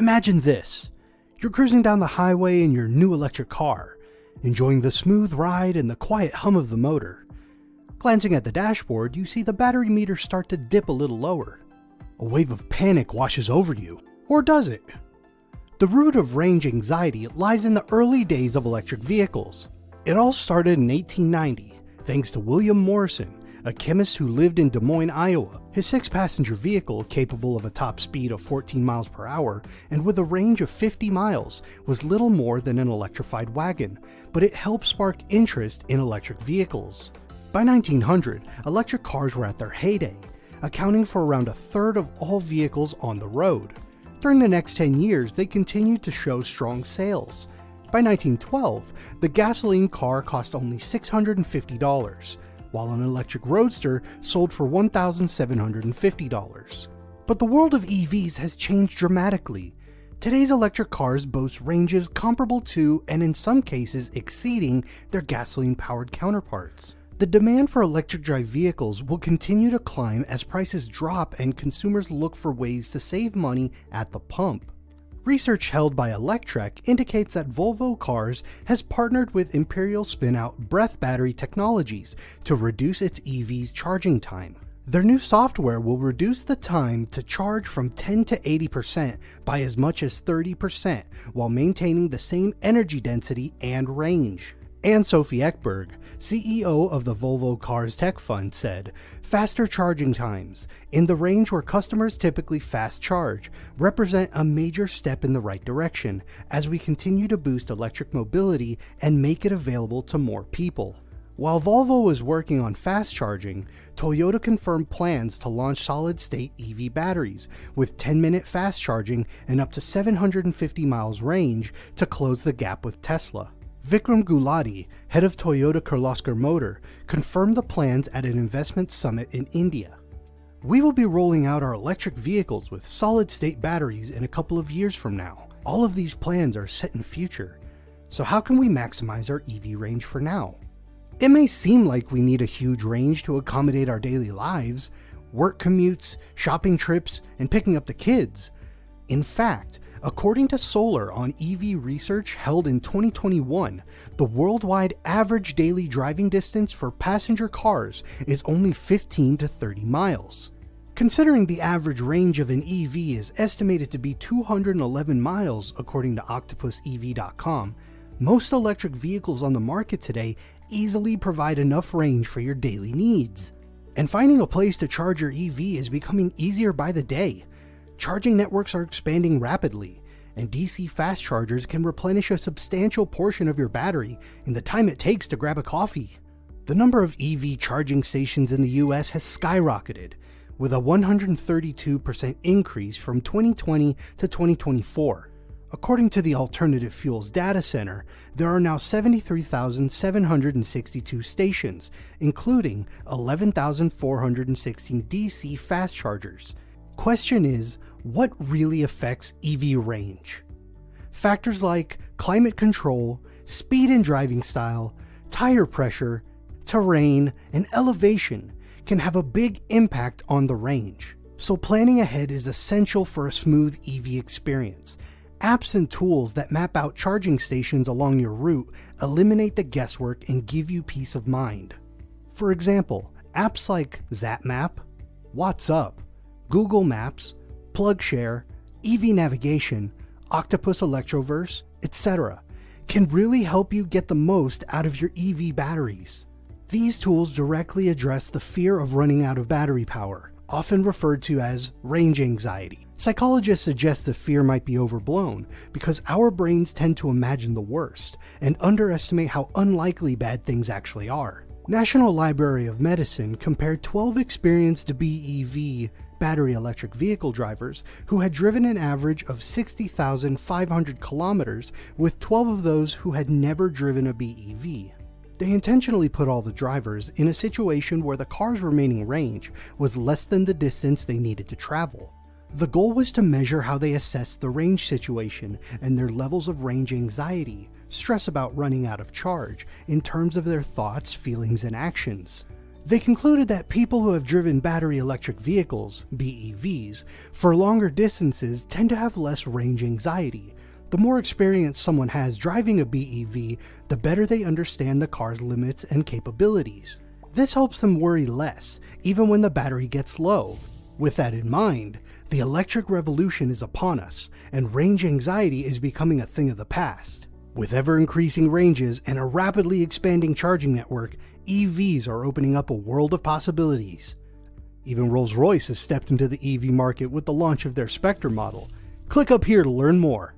Imagine this. You're cruising down the highway in your new electric car, enjoying the smooth ride and the quiet hum of the motor. Glancing at the dashboard, you see the battery meter start to dip a little lower. A wave of panic washes over you. Or does it? The root of range anxiety lies in the early days of electric vehicles. It all started in 1890, thanks to William Morrison, a chemist who lived in Des Moines, Iowa. His 6-passenger vehicle, capable of a top speed of 14 miles per hour and with a range of 50 miles, was little more than an electrified wagon, but it helped spark interest in electric vehicles. By 1900, electric cars were at their heyday, accounting for around a third of all vehicles on the road. During the next 10 years, they continued to show strong sales. By 1912, the gasoline car cost only $650, while an electric roadster sold for $1,750. But the world of EVs has changed dramatically. Today's electric cars boast ranges comparable to, and in some cases exceeding, their gasoline-powered counterparts. The demand for electric drive vehicles will continue to climb as prices drop and consumers look for ways to save money at the pump. Research held by Electrek indicates that Volvo Cars has partnered with Imperial spin-out Breath Battery Technologies to reduce its EV's charging time. Their new software will reduce the time to charge from 10 to 80% by as much as 30% while maintaining the same energy density and range. And Sophie Ekberg, CEO of the Volvo Cars Tech Fund, said, "Faster charging times, in the range where customers typically fast charge, represent a major step in the right direction as we continue to boost electric mobility and make it available to more people." While Volvo is working on fast charging, Toyota confirmed plans to launch solid-state EV batteries with 10-minute fast charging and up to 750 miles range to close the gap with Tesla. Vikram Gulati, head of Toyota Kirloskar Motor, confirmed the plans at an investment summit in India. "We will be rolling out our electric vehicles with solid-state batteries in a couple of years from now. All of these plans are set in future. So how can we maximize our EV range for now? It may seem like we need a huge range to accommodate our daily lives, work commutes, shopping trips, and picking up the kids. In fact, according to Solar on EV research held in 2021, the worldwide average daily driving distance for passenger cars is only 15 to 30 miles. Considering the average range of an EV is estimated to be 211 miles according to octopusev.com, most electric vehicles on the market today easily provide enough range for your daily needs. And finding a place to charge your EV is becoming easier by the day. Charging networks are expanding rapidly, and DC fast chargers can replenish a substantial portion of your battery in the time it takes to grab a coffee. The number of EV charging stations in the US has skyrocketed, with a 132% increase from 2020 to 2024. According to the Alternative Fuels Data Center, there are now 73,762 stations, including 11,416 DC fast chargers. Question is, what really affects EV range? Factors like climate control, speed and driving style, tire pressure, terrain, and elevation can have a big impact on the range. So planning ahead is essential for a smooth EV experience. Apps and tools that map out charging stations along your route eliminate the guesswork and give you peace of mind. For example, apps like ZapMap, What's Up, Google Maps, PlugShare, EV Navigation, Octopus Electroverse, etc. can really help you get the most out of your EV batteries. These tools directly address the fear of running out of battery power, often referred to as range anxiety. Psychologists suggest the fear might be overblown because our brains tend to imagine the worst and underestimate how unlikely bad things actually are. National Library of Medicine compared 12 experienced BEV battery electric vehicle drivers who had driven an average of 60,500 kilometers with 12 of those who had never driven a BEV. They intentionally put all the drivers in a situation where the car's remaining range was less than the distance they needed to travel. The goal was to measure how they assessed the range situation and their levels of range anxiety, stress about running out of charge, in terms of their thoughts, feelings, and actions. They concluded that people who have driven battery electric vehicles, BEVs, for longer distances tend to have less range anxiety. The more experience someone has driving a BEV, the better they understand the car's limits and capabilities. This helps them worry less, even when the battery gets low. With that in mind, the electric revolution is upon us, and range anxiety is becoming a thing of the past. With ever-increasing ranges and a rapidly expanding charging network, EVs are opening up a world of possibilities. Even Rolls-Royce has stepped into the EV market with the launch of their Spectre model. Click up here to learn more.